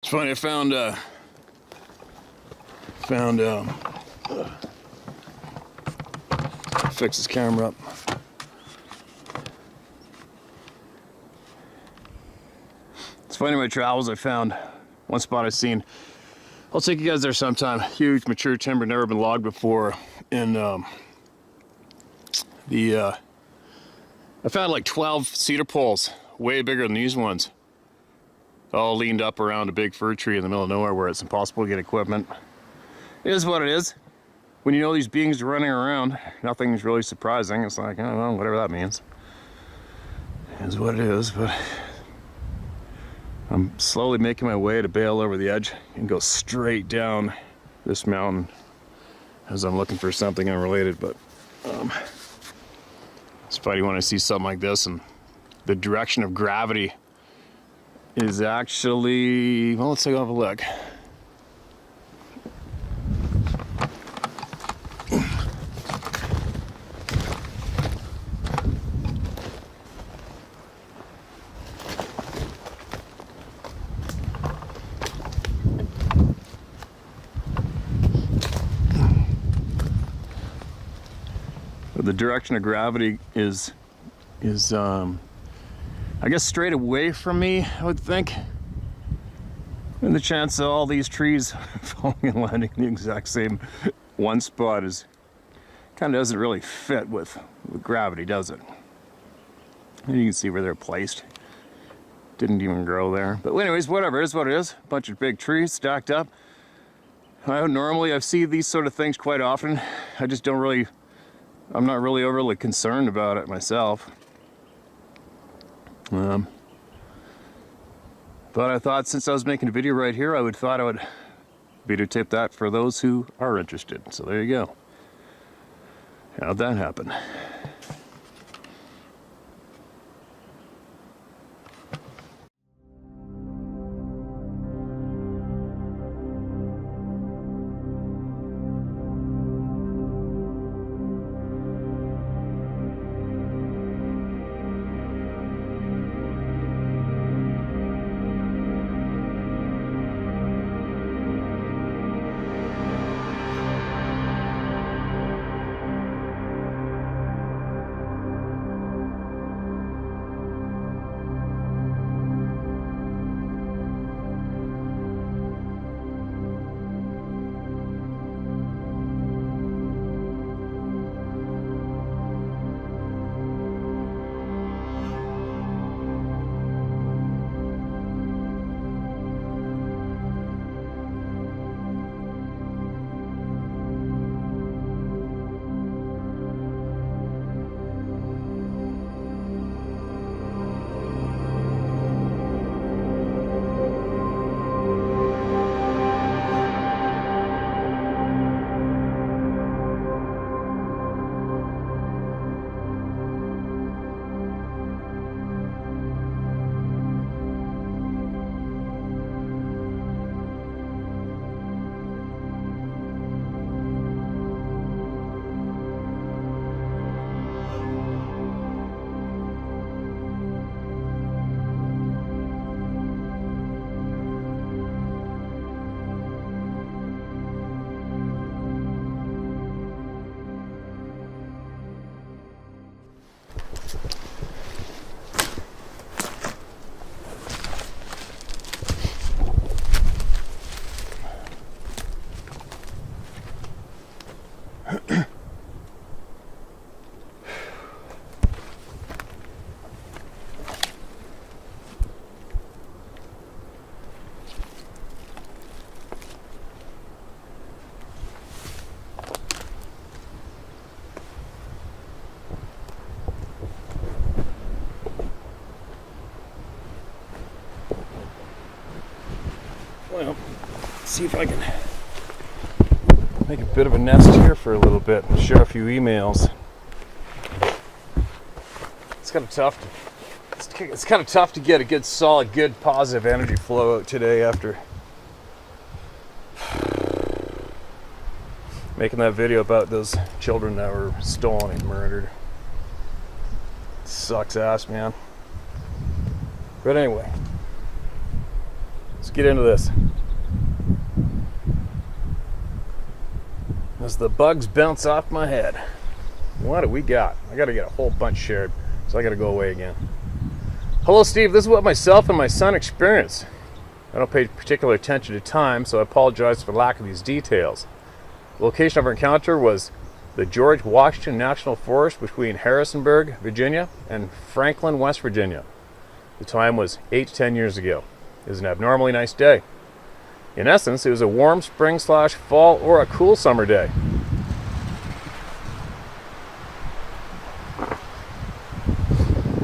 It's funny, I fix this camera up. It's funny, in my travels I found one spot I've seen. I'll take you guys there sometime. Huge mature timber, never been logged before. And I found like 12 cedar poles, way bigger than these ones, all leaned up around a big fir tree in the middle of nowhere where it's impossible to get equipment. It is what it is. When you know these beings are running around, nothing's really surprising. It's like, I don't know, whatever that means. It is what it is, but I'm slowly making my way to bail over the edge and go straight down this mountain as I'm looking for something unrelated. But it's funny when I see something like this, and the direction of gravity is actually, well, let's take a look. The direction of gravity is I guess straight away from me, I would think. And the chance of all these trees falling and landing in the exact same one spot is kind of doesn't really fit with gravity, does it? And you can see where they're placed. Didn't even grow there. But anyways, whatever, it is what it is. A bunch of big trees stacked up. Normally I see these sort of things quite often. I'm not really overly concerned about it myself. But I thought since I was making a video right here, I would videotape that for those who are interested. So there you go. How'd that happen? Well, see if I can make a bit of a nest here for a little bit and share a few emails. It's kind of tough to get a good, solid, good, positive energy flow out today after making that video about those children that were stolen and murdered. Sucks ass, man. But anyway, Let's get into this. As the bugs bounce off my head. What do we got? I gotta get a whole bunch shared, so I gotta go away again. Hello, Steve. This is what myself and my son experienced. I don't pay particular attention to time, so I apologize for the lack of these details. The location of our encounter was the George Washington National Forest between Harrisonburg, Virginia, and Franklin, West Virginia. The time was 8 to 10 years ago. It was an abnormally nice day. In essence, it was a warm spring/fall or a cool summer day.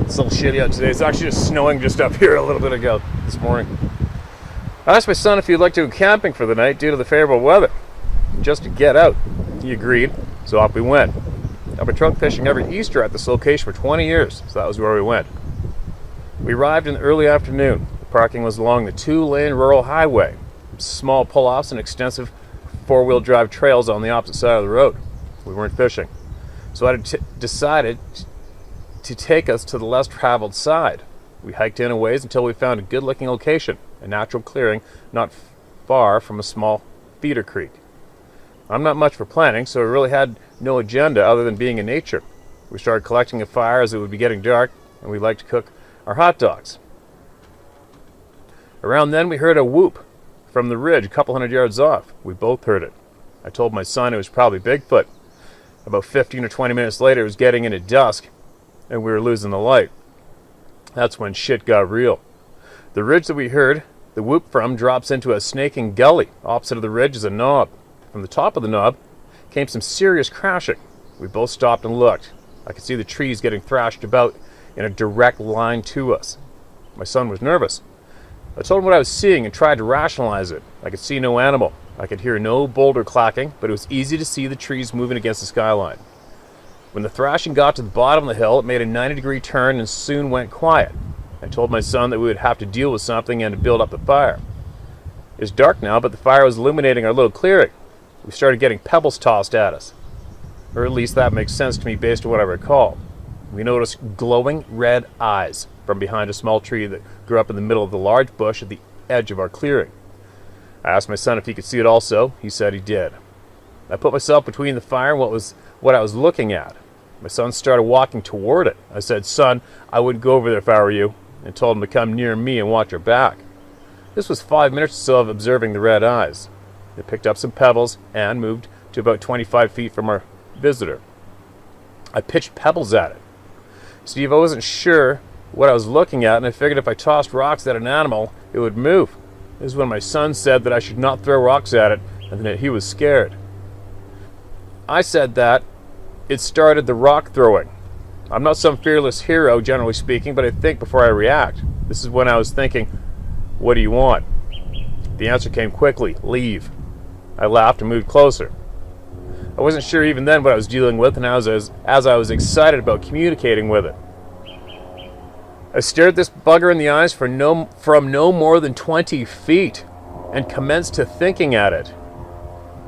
It's a little shitty out today. It's actually just snowing just up here a little bit ago this morning. I asked my son if he'd like to go camping for the night due to the favorable weather, just to get out. He agreed, so off we went. I've been trunk fishing every Easter at this location for 20 years, so that was where we went. We arrived in the early afternoon. The parking was along the 2-lane rural highway. Small pull-offs and extensive 4-wheel drive trails on the opposite side of the road. We weren't fishing. So I decided to take us to the less traveled side. We hiked in a ways until we found a good-looking location, a natural clearing not far from a small feeder creek. I'm not much for planning, so we really had no agenda other than being in nature. We started collecting a fire as it would be getting dark, and we liked to cook our hot dogs. Around then, we heard a whoop from the ridge a couple hundred yards off. We both heard it. I told my son it was probably Bigfoot. About 15 or 20 minutes later, it was getting into dusk, and we were losing the light. That's when shit got real. The ridge that we heard the whoop from drops into a snaking gully. Opposite of the ridge is a knob. From the top of the knob came some serious crashing. We both stopped and looked. I could see the trees getting thrashed about in a direct line to us. My son was nervous. I told him what I was seeing and tried to rationalize it. I could see no animal. I could hear no boulder clacking, but it was easy to see the trees moving against the skyline. When the thrashing got to the bottom of the hill, it made a 90-degree turn and soon went quiet. I told my son that we would have to deal with something and to build up the fire. It's dark now, but the fire was illuminating our little clearing. We started getting pebbles tossed at us. Or at least that makes sense to me based on what I recall. We noticed glowing red eyes from behind a small tree that grew up in the middle of the large bush at the edge of our clearing. I asked my son if he could see it also. He said he did. I put myself between the fire and what I was looking at. My son started walking toward it. I said, "Son, I wouldn't go over there if I were you," and told him to come near me and watch our back. This was 5 minutes or so of observing the red eyes. They picked up some pebbles and moved to about 25 feet from our visitor. I pitched pebbles at it. Steve, I wasn't sure what I was looking at, and I figured if I tossed rocks at an animal, it would move. This is when my son said that I should not throw rocks at it, and that he was scared. I said that it started the rock throwing. I'm not some fearless hero, generally speaking, but I think before I react. This is when I was thinking, what do you want? The answer came quickly, leave. I laughed and moved closer. I wasn't sure even then what I was dealing with, and as I was excited about communicating with it. I stared this bugger in the eyes from no more than 20 feet and commenced to thinking at it.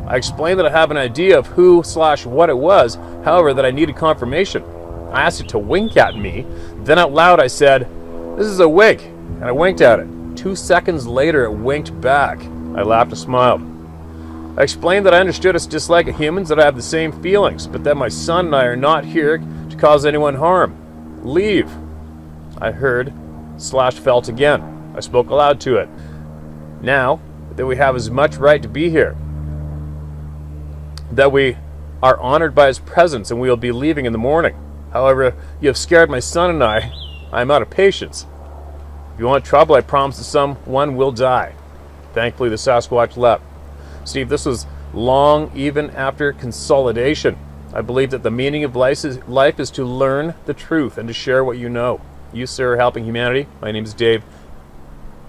I explained that I have an idea of who/what it was, however, that I needed confirmation. I asked it to wink at me. Then out loud I said, "This is a wink," and I winked at it. 2 seconds later it winked back. I laughed and smiled. I explained that I understood its dislike of humans, that I have the same feelings, but that my son and I are not here to cause anyone harm. Leave. I heard/felt again. I spoke aloud to it. Now that we have as much right to be here, that we are honored by his presence and we will be leaving in the morning. However, you have scared my son and I am out of patience. If you want trouble, I promise that someone will die. Thankfully, the Sasquatch left. Steve, this was long even after consolidation. I believe that the meaning of life is to learn the truth and to share what you know. You, sir, are helping humanity. My name is Dave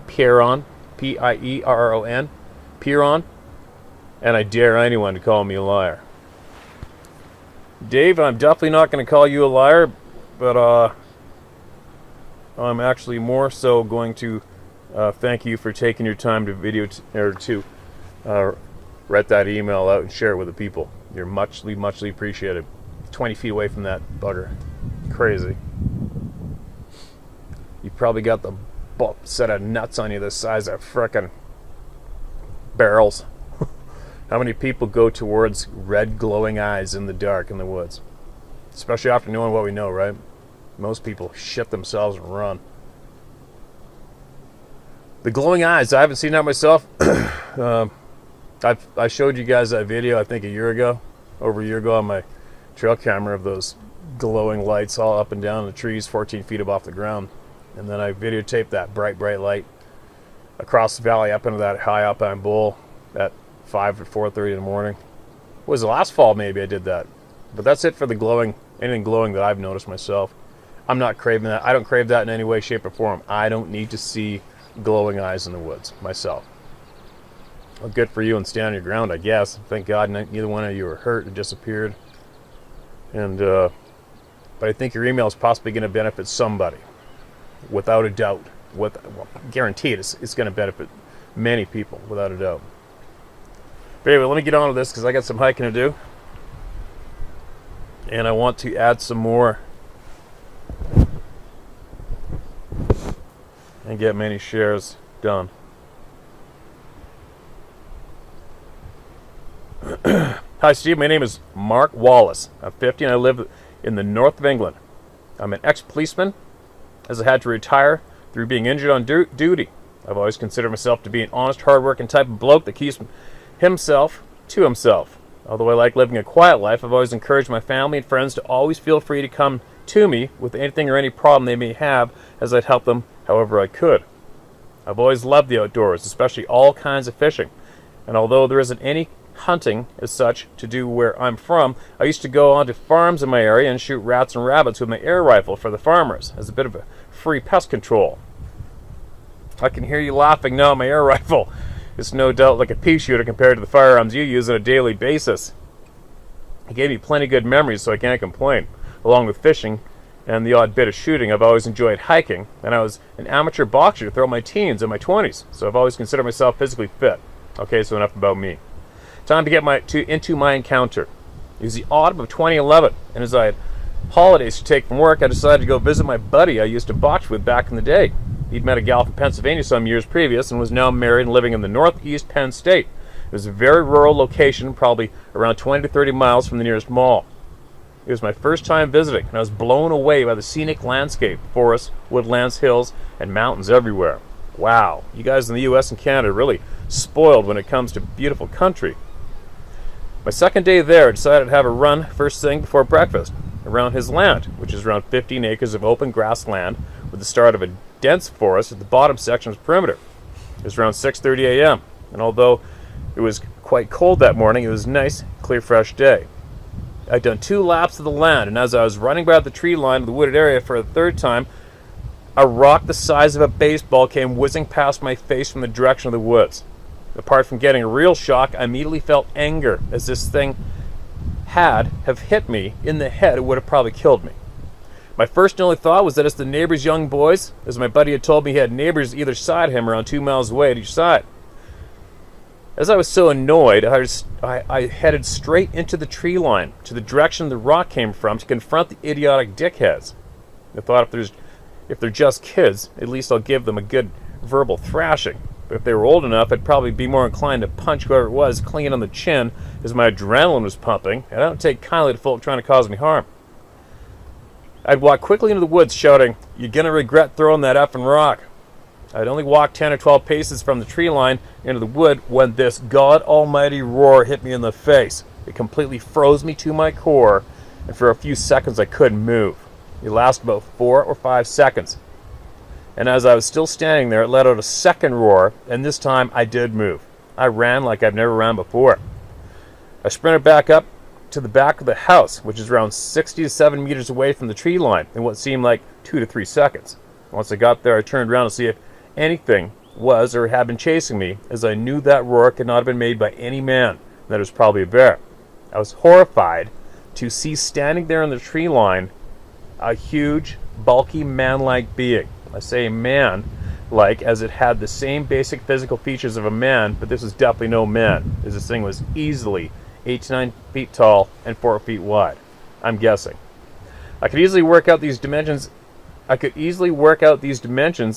Pierron, Pierron, Pierron, and I dare anyone to call me a liar. Dave, I'm definitely not going to call you a liar, but I'm actually more so going to thank you for taking your time to write that email out and share it with the people. You're muchly appreciated. 20 feet away from that bugger. Crazy. You probably got the set of nuts on you the size of frickin' barrels. How many people go towards red glowing eyes in the dark in the woods? Especially after knowing what we know, right? Most people shit themselves and run. The glowing eyes, I haven't seen that myself. I showed you guys that video, I think over a year ago on my trail camera of those glowing lights all up and down the trees 14 feet above the ground. And then I videotaped that bright light across the valley up into that high alpine bowl at 5 or 4:30 in the morning. It was the last fall maybe I did that. But that's it for the glowing, anything glowing that I've noticed myself. I'm not craving that. I don't crave that in any way, shape, or form. I don't need to see glowing eyes in the woods myself. Well, good for you and stand your ground, I guess. Thank God neither one of you were hurt and disappeared. And but I think your email is possibly going to benefit somebody, without a doubt. Guaranteed, it's going to benefit many people, without a doubt. But anyway, let me get on to this because I got some hiking to do, and I want to add some more and get many shares done. Hi Steve, my name is Mark Wallace. I'm 50 and I live in the north of England. I'm an ex-policeman as I had to retire through being injured on duty. I've always considered myself to be an honest, hard-working type of bloke that keeps himself to himself. Although I like living a quiet life, I've always encouraged my family and friends to always feel free to come to me with anything or any problem they may have, as I'd help them however I could. I've always loved the outdoors, especially all kinds of fishing. And although there isn't any hunting as such to do where I'm from, I used to go onto farms in my area and shoot rats and rabbits with my air rifle for the farmers as a bit of a free pest control. I can hear you laughing now. My air rifle is no doubt like a pea shooter compared to the firearms you use on a daily basis. It gave me plenty good memories, so I can't complain. Along with fishing and the odd bit of shooting, I've always enjoyed hiking, and I was an amateur boxer throughout my teens and my 20s, so I've always considered myself physically fit. Okay, so enough about me. Time to get into my encounter. It was the autumn of 2011, and as I had holidays to take from work, I decided to go visit my buddy I used to box with back in the day. He'd met a gal from Pennsylvania some years previous and was now married and living in the northeast Penn State. It was a very rural location, probably around 20 to 30 miles from the nearest mall. It was my first time visiting, and I was blown away by the scenic landscape, forests, woodlands, hills, and mountains everywhere. Wow, you guys in the U.S. and Canada are really spoiled when it comes to beautiful country. My second day there, I decided to have a run first thing before breakfast around his land, which is around 15 acres of open grassland with the start of a dense forest at the bottom section of the perimeter. It was around 6:30 a.m., and although it was quite cold that morning, it was a nice, clear, fresh day. I'd done 2 laps of the land, and as I was running by the tree line of the wooded area for the third time, a rock the size of a baseball came whizzing past my face from the direction of the woods. Apart from getting a real shock, I immediately felt anger, as this thing have hit me in the head. It would have probably killed me. My first and only thought was that it's the neighbor's young boys, as my buddy had told me he had neighbors either side of him around 2 miles away at each side. As I was so annoyed, I headed straight into the tree line, to the direction the rock came from, to confront the idiotic dickheads. I thought if they're just kids, at least I'll give them a good verbal thrashing. But if they were old enough, I'd probably be more inclined to punch whoever it was clean on the chin, as my adrenaline was pumping, and I don't take kindly to folk trying to cause me harm. I'd walk quickly into the woods shouting, "You're gonna regret throwing that effing rock." I'd only walked 10 or 12 paces from the tree line into the wood when this God Almighty roar hit me in the face. It completely froze me to my core, and for a few seconds I couldn't move. It lasted about 4 or 5 seconds. And as I was still standing there, it let out a second roar, and this time I did move. I ran like I've never ran before. I sprinted back up to the back of the house, which is around 60 to 70 meters away from the tree line, in what seemed like 2 to 3 seconds. Once I got there, I turned around to see if anything was or had been chasing me, as I knew that roar could not have been made by any man, and that it was probably a bear. I was horrified to see standing there in the tree line a huge, bulky, man-like being. I say man-like as it had the same basic physical features of a man, but this was definitely no man, as this thing was easily 8 to 9 feet tall and 4 feet wide. I'm guessing. I could easily work out these dimensions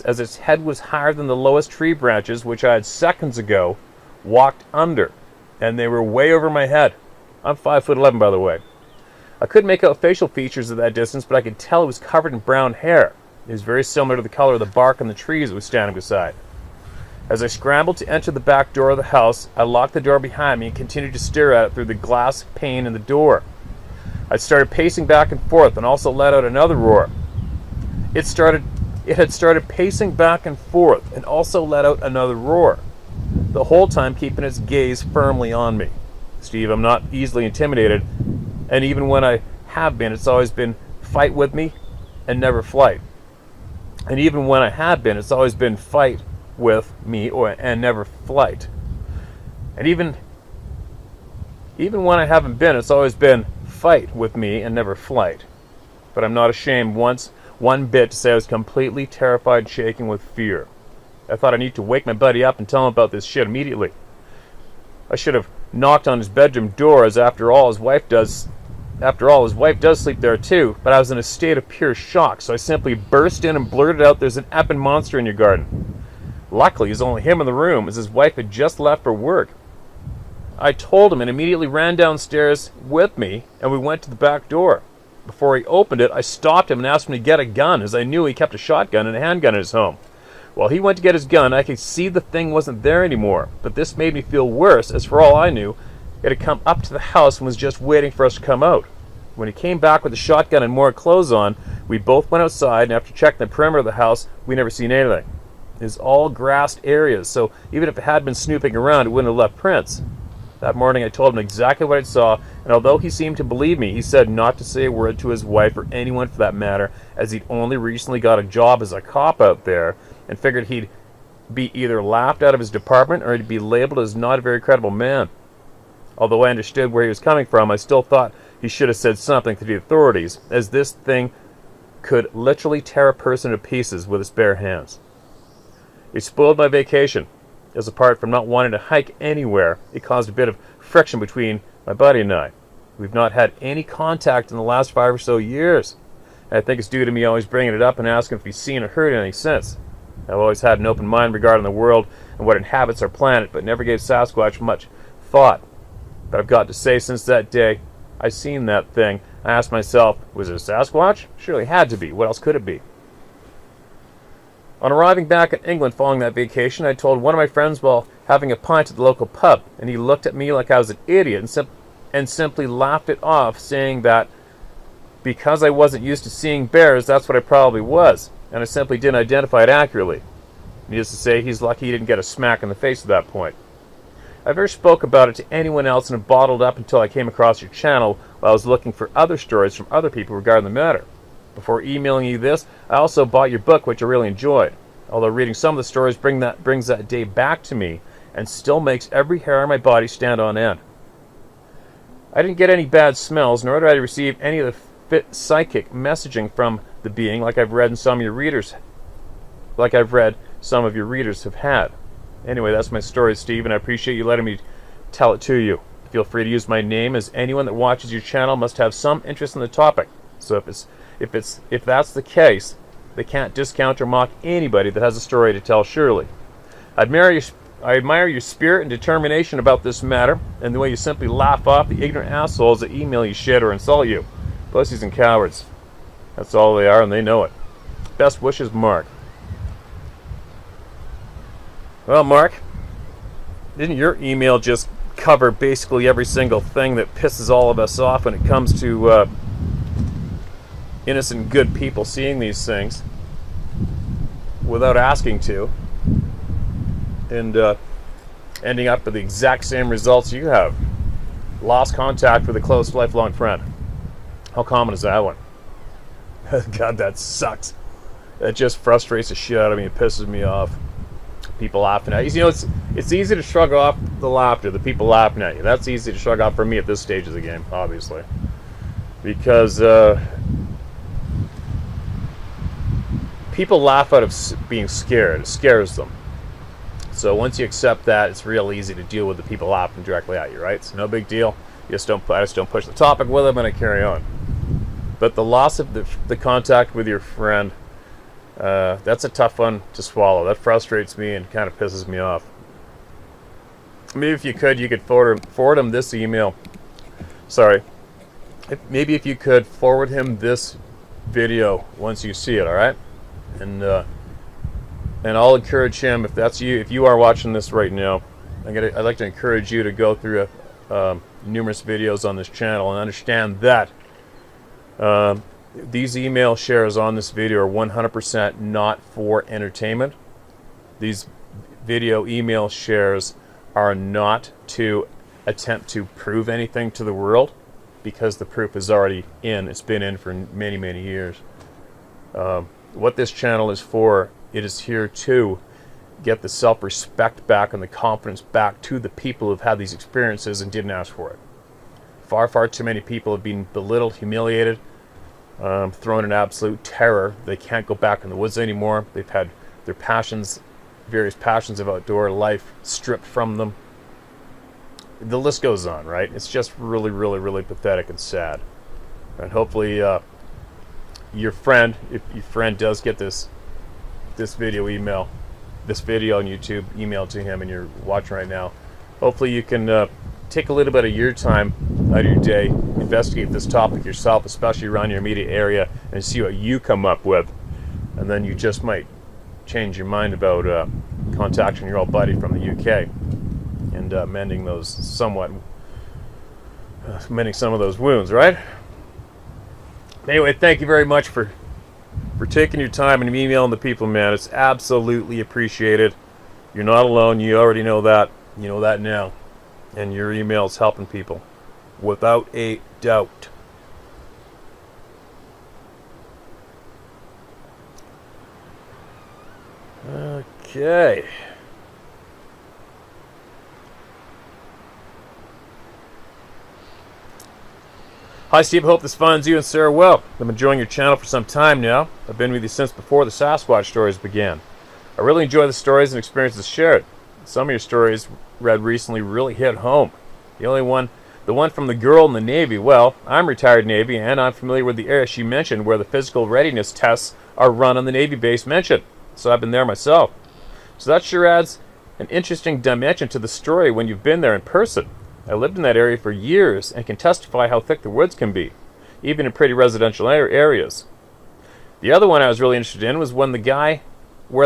as its head was higher than the lowest tree branches, which I had seconds ago walked under, and they were way over my head. I'm 5'11", by the way. I couldn't make out facial features at that distance, but I could tell it was covered in brown hair. It was very similar to the color of the bark on the trees it was standing beside. As I scrambled to enter the back door of the house, I locked the door behind me and continued to stare at it through the glass pane in the door. I started pacing back and forth and also let out another roar. It had started pacing back and forth and also let out another roar, the whole time keeping its gaze firmly on me. Steve, I'm not easily intimidated, and even when I have been, it's always been fight with me and never flight. And even when I have been, it's always been fight with me and never flight. And even when I haven't been, it's always been fight with me and never flight. But I'm not ashamed one bit to say I was completely terrified, shaking with fear. I thought I need to wake my buddy up and tell him about this shit immediately. I should have knocked on his bedroom door, as after all his wife does sleep there too, but I was in a state of pure shock, so I simply burst in and blurted out, "There's an effing monster in your garden." Luckily, it was only him in the room, as his wife had just left for work. I told him and immediately ran downstairs with me, and we went to the back door. Before he opened it, I stopped him and asked him to get a gun, as I knew he kept a shotgun and a handgun in his home. While he went to get his gun, I could see the thing wasn't there anymore, but this made me feel worse, as for all I knew, it had come up to the house and was just waiting for us to come out. When he came back with the shotgun and more clothes on, we both went outside, and after checking the perimeter of the house, we never seen anything. It's all grassed areas, so even if it had been snooping around, it wouldn't have left prints. That morning I told him exactly what I saw, and although he seemed to believe me, he said not to say a word to his wife or anyone for that matter, as he'd only recently got a job as a cop out there, and figured he'd be either laughed out of his department or he'd be labeled as not a very credible man. Although I understood where he was coming from, I still thought he should have said something to the authorities, as this thing could literally tear a person to pieces with its bare hands. It spoiled my vacation, as apart from not wanting to hike anywhere, it caused a bit of friction between my buddy and I. We've not had any contact in the last 5 or so years, and I think it's due to me always bringing it up and asking if he's seen or heard anything since. I've always had an open mind regarding the world and what inhabits our planet, but never gave Sasquatch much thought. But I've got to say, since that day I seen that thing, I asked myself, was it a Sasquatch? Surely it had to be. What else could it be? On arriving back in England following that vacation, I told one of my friends while having a pint at the local pub, and he looked at me like I was an idiot and simply laughed it off, saying that because I wasn't used to seeing bears, that's what I probably was, and I simply didn't identify it accurately. Needless to say, he's lucky he didn't get a smack in the face at that point. I never spoke about it to anyone else and have bottled up until I came across your channel while I was looking for other stories from other people regarding the matter. Before emailing you this, I also bought your book, which I really enjoyed. Although reading some of the stories brings that day back to me and still makes every hair on my body stand on end. I didn't get any bad smells, nor did I receive any of the psychic messaging from the being like I've read some of your readers have had. Anyway, that's my story, Steve, and I appreciate you letting me tell it to you. Feel free to use my name, as anyone that watches your channel must have some interest in the topic. So if that's the case, they can't discount or mock anybody that has a story to tell, surely. I admire your spirit and determination about this matter, and the way you simply laugh off the ignorant assholes that email you shit or insult you. Pussies and cowards. That's all they are, and they know it. Best wishes, Mark. Well, Mark, didn't your email just cover basically every single thing that pisses all of us off when it comes to innocent, good people seeing these things without asking to, and ending up with the exact same results you have? Lost contact with a close, lifelong friend. How common is that one? God, that sucks. That just frustrates the shit out of me. It pisses me off. People laughing at you. You know, it's easy to shrug off the laughter, the people laughing at you. That's easy to shrug off for me at this stage of the game, obviously. Because people laugh out of being scared. It scares them. So once you accept that, it's real easy to deal with the people laughing directly at you, right? It's no big deal. I just don't push the topic with them, and I carry on. But the loss of the contact with your friend, that's a tough one to swallow. That frustrates me and kind of pisses me off. maybe if you could forward him this email. Sorry. Maybe if you could forward him this video once you see it, all right? And I'll encourage him, if that's you, if you are watching this right now, I'd like to encourage you to go through numerous videos on this channel and understand that these email shares on this video are 100% not for entertainment. These video email shares are not to attempt to prove anything to the world, because the proof is already in. It's been in for many, many years. What this channel is for, it is here to get the self-respect back and the confidence back to the people who've had these experiences and didn't ask for it. Far, far too many people have been belittled, humiliated, thrown in absolute terror. They can't go back in the woods anymore. They've had their passions, various passions of outdoor life, stripped from them. The list goes on, right? It's just really, really, really pathetic and sad. And hopefully your friend, if your friend does get this video on YouTube emailed to him and you're watching right now, hopefully you can take a little bit of your time out of your day, investigate this topic yourself, especially around your immediate area, and see what you come up with. And then you just might change your mind about contacting your old buddy from the UK and mending some of those wounds, right? Anyway, thank you very much for taking your time and emailing the people, man. It's absolutely appreciated. You're not alone. You already know that. You know that now. And your email's helping people, without a doubt. Okay. Hi Steve, hope this finds you and Sarah well. I've been enjoying your channel for some time now. I've been with you since before the Sasquatch stories began. I really enjoy the stories and experiences shared. Some of your stories read recently really hit home. The one from the girl in the Navy, well, I'm retired Navy and I'm familiar with the area she mentioned where the physical readiness tests are run on the Navy base mentioned. So I've been there myself. So that sure adds an interesting dimension to the story when you've been there in person. I lived in that area for years and can testify how thick the woods can be, even in pretty residential areas. The other one I was really interested in was where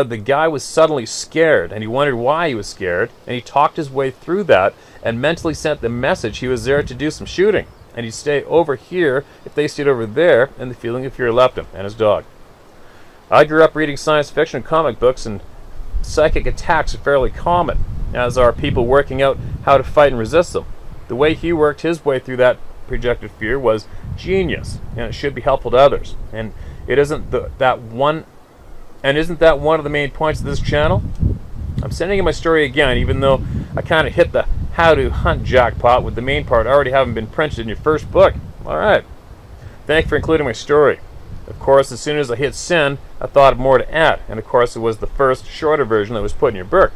the guy was suddenly scared and he wondered why he was scared, and he talked his way through that and mentally sent the message he was there to do some shooting, and he'd stay over here if they stayed over there, and the feeling of fear left him and his dog. I grew up reading science fiction and comic books, and psychic attacks are fairly common, as are people working out how to fight and resist them. The way he worked his way through that projected fear was genius, and it should be helpful to others. And isn't that one of the main points of this channel? I'm sending you my story again, even though I kind of hit the how to hunt jackpot with the main part already having been printed in your first book. All right. Thank you for including my story. Of course, as soon as I hit send, I thought of more to add, and of course it was the first, shorter version that was put in your book.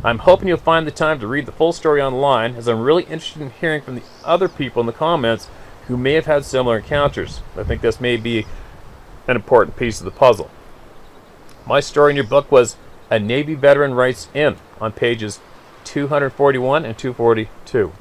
I'm hoping you'll find the time to read the full story online, as I'm really interested in hearing from the other people in the comments who may have had similar encounters. I think this may be an important piece of the puzzle. My story in your book was A Navy Veteran Writes In on pages 241 and 242.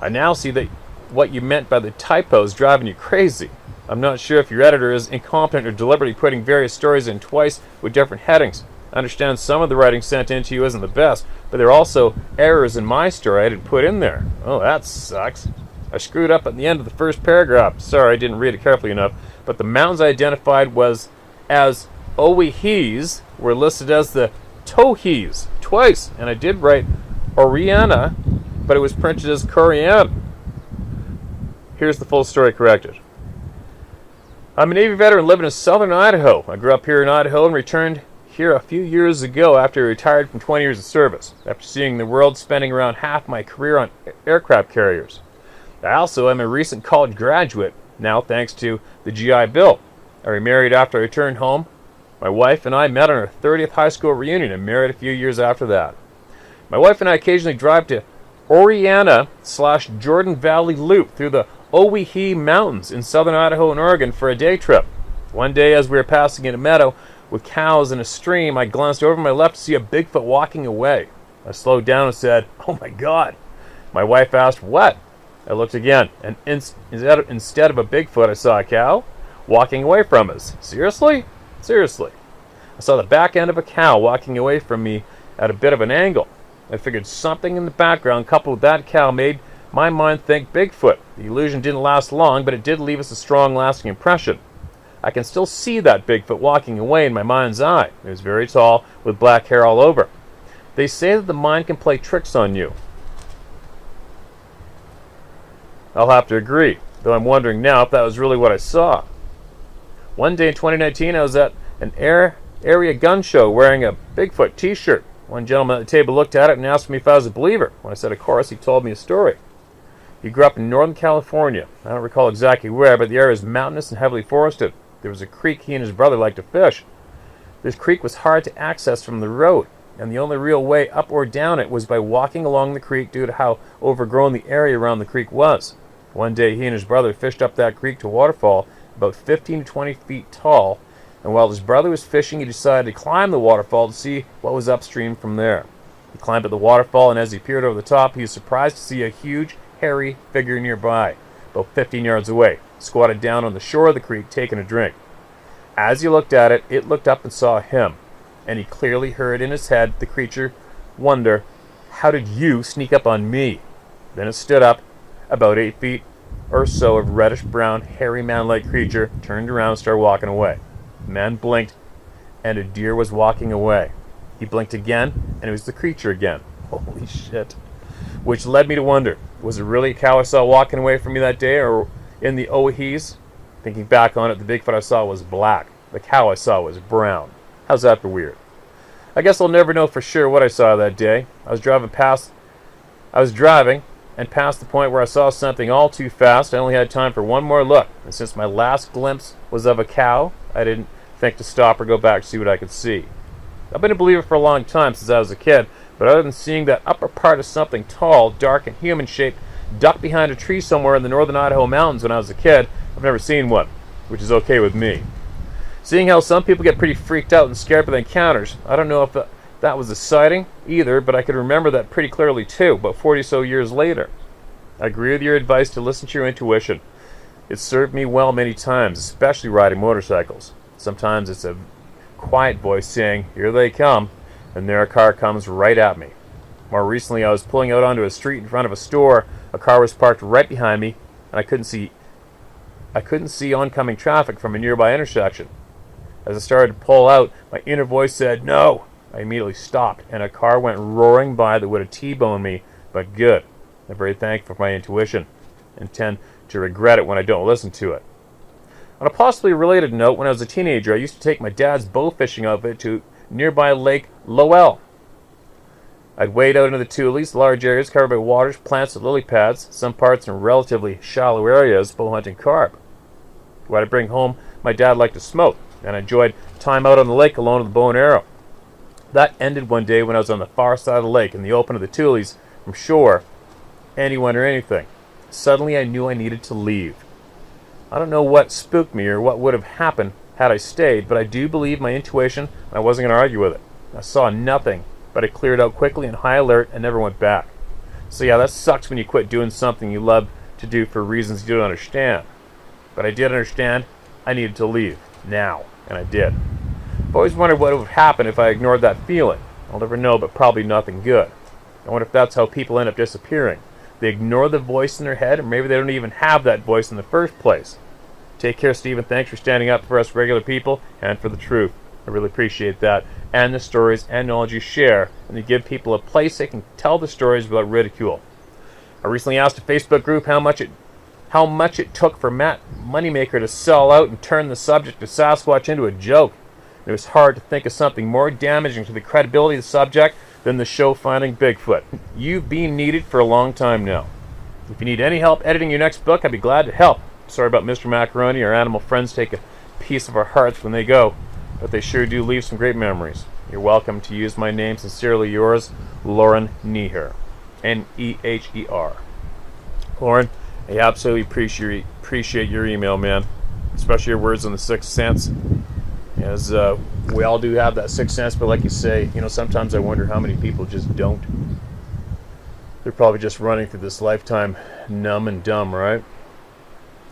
I now see that what you meant by the typo is driving you crazy. I'm not sure if your editor is incompetent or deliberately putting various stories in twice with different headings. I understand some of the writing sent in to you isn't the best, but there are also errors in my story I didn't put in there. Oh, that sucks. I screwed up at the end of the first paragraph. Sorry, I didn't read it carefully enough. But the mountains I identified was as Owyhees were listed as the Towhees twice. And I did write Oriana, but it was printed as Corian. Here's the full story corrected. I'm a Navy veteran living in southern Idaho. I grew up here in Idaho and returned here a few years ago after I retired from 20 years of service, after seeing the world, spending around half my career on aircraft carriers. I also am a recent college graduate, now thanks to the GI Bill. I remarried after I returned home. My wife and I met on our 30th high school reunion and married a few years after that. My wife and I occasionally drive to Oriana/Jordan Valley Loop through the Owyhee Mountains in southern Idaho and Oregon for a day trip. One day, as we were passing in a meadow with cows and a stream, I glanced over my left to see a Bigfoot walking away. I slowed down and said, "Oh my God." My wife asked, "What?" I looked again, and instead of a Bigfoot, I saw a cow walking away from us. Seriously? Seriously. I saw the back end of a cow walking away from me at a bit of an angle. I figured something in the background coupled with that cow made my mind think Bigfoot. The illusion didn't last long, but it did leave us a strong, lasting impression. I can still see that Bigfoot walking away in my mind's eye. It was very tall, with black hair all over. They say that the mind can play tricks on you. I'll have to agree, though I'm wondering now if that was really what I saw. One day in 2019, I was at an area gun show wearing a Bigfoot t-shirt. One gentleman at the table looked at it and asked me if I was a believer. When I said of course, he told me a story. He grew up in Northern California. I don't recall exactly where, but the area is mountainous and heavily forested. There was a creek he and his brother liked to fish. This creek was hard to access from the road, and the only real way up or down it was by walking along the creek due to how overgrown the area around the creek was. One day he and his brother fished up that creek to a waterfall about 15 to 20 feet tall, and while his brother was fishing, he decided to climb the waterfall to see what was upstream from there. He climbed up the waterfall, and as he peered over the top, he was surprised to see a huge, hairy figure nearby, about 15 yards away, squatted down on the shore of the creek taking a drink. As he looked at it, it looked up and saw him, and he clearly heard in his head the creature wonder, "How did you sneak up on me?" Then it stood up, about 8 feet or so of reddish-brown, hairy man-like creature, turned around and started walking away. The man blinked, and a deer was walking away. He blinked again, and it was the creature again. Holy shit. Which led me to wonder, was it really a cow I saw walking away from me that day, or in the Oahees? Thinking back on it, the Bigfoot I saw was black. The cow I saw was brown. How's that for weird? I guess I'll never know for sure what I saw that day. I was driving and past the point where I saw something all too fast. I only had time for one more look, and since my last glimpse was of a cow, I didn't think to stop or go back to see what I could see. I've been a believer for a long time, since I was a kid, but other than seeing that upper part of something tall, dark, and human-shaped duck behind a tree somewhere in the northern Idaho mountains when I was a kid, I've never seen one, which is okay with me. Seeing how some people get pretty freaked out and scared by the encounters, I don't know if that was a sighting either, but I could remember that pretty clearly too, about 40 so years later. I agree with your advice to listen to your intuition. It's served me well many times, especially riding motorcycles. Sometimes it's a quiet voice saying, "Here they come," and there a car comes right at me. More recently, I was pulling out onto a street in front of a store. A car was parked right behind me, and I couldn't see oncoming traffic from a nearby intersection. As I started to pull out, my inner voice said, "No!" I immediately stopped, and a car went roaring by that would have T-boned me, but good. I'm very thankful for my intuition, and tend to regret it when I don't listen to it. On a possibly related note, when I was a teenager, I used to take my dad's bow fishing outfit to nearby Lake Lowell. I'd wade out into the Tules, large areas covered by waters, plants, and lily pads, some parts in relatively shallow areas, bow hunting carp. When I'd bring home, my dad liked to smoke, and I enjoyed time out on the lake alone with a bow and arrow. That ended one day when I was on the far side of the lake in the open of the Tules from shore, anyone or anything. Suddenly I knew I needed to leave. I don't know what spooked me or what would have happened had I stayed, but I do believe my intuition, and I wasn't going to argue with it. I saw nothing, but I cleared out quickly in high alert and never went back. So yeah, that sucks when you quit doing something you love to do for reasons you don't understand. But I did understand I needed to leave, now, and I did. I've always wondered what would happen if I ignored that feeling. I'll never know, but probably nothing good. I wonder if that's how people end up disappearing. They ignore the voice in their head, or maybe they don't even have that voice in the first place. Take care, Stephen. Thanks for standing up for us regular people and for the truth. I really appreciate that, and the stories and knowledge you share, and you give people a place they can tell the stories without ridicule. I recently asked a Facebook group how much it took for Matt Moneymaker to sell out and turn the subject of Sasquatch into a joke. It was hard to think of something more damaging to the credibility of the subject than the show Finding Bigfoot. You've been needed for a long time now. If you need any help editing your next book, I'd be glad to help. Sorry about Mr. Macaroni. Our animal friends take a piece of our hearts when they go, but they sure do leave some great memories. You're welcome to use my name. Sincerely yours, Lauren Neher. Neher. Lauren, I absolutely appreciate your email, man. Especially your words on the Sixth Sense. As We all do have that sixth sense, but like you say, you know, sometimes I wonder how many people just don't. They're probably just running through this lifetime numb and dumb, right?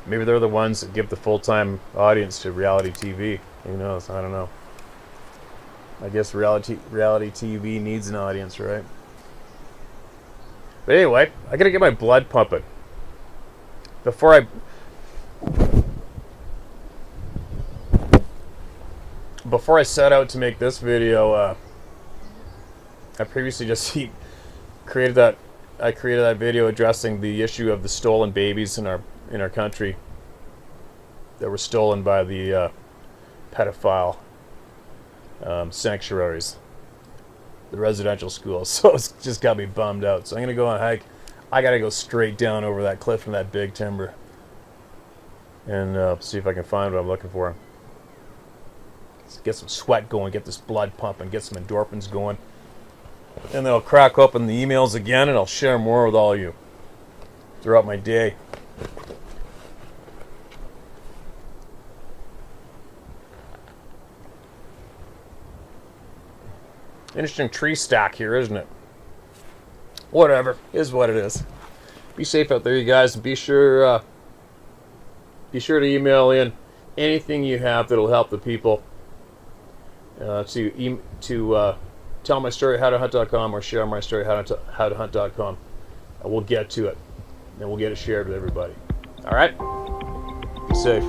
Maybe they're the ones that give the full-time audience to reality TV. Who knows? I don't know. I guess reality TV needs an audience, right? But anyway, I gotta get my blood pumping. Before I set out to make this video, I previously just created that video addressing the issue of the stolen babies in our country that were stolen by the pedophile sanctuaries, the residential schools. So it's just got me bummed out. So I'm gonna go on a hike. I gotta go straight down over that cliff from that big timber and see if I can find what I'm looking for. Let's get some sweat going, get this blood pumping, get some endorphins going. And then I'll crack open the emails again and I'll share more with all of you throughout my day. Interesting tree stack here, isn't it? Whatever, is what it is. Be safe out there, you guys, and be sure to email in anything you have that'll help the people. To tell my story at howtohunt.com or share my story at howtohunt.com. We'll get to it, and we'll get it shared with everybody. All right? Be safe.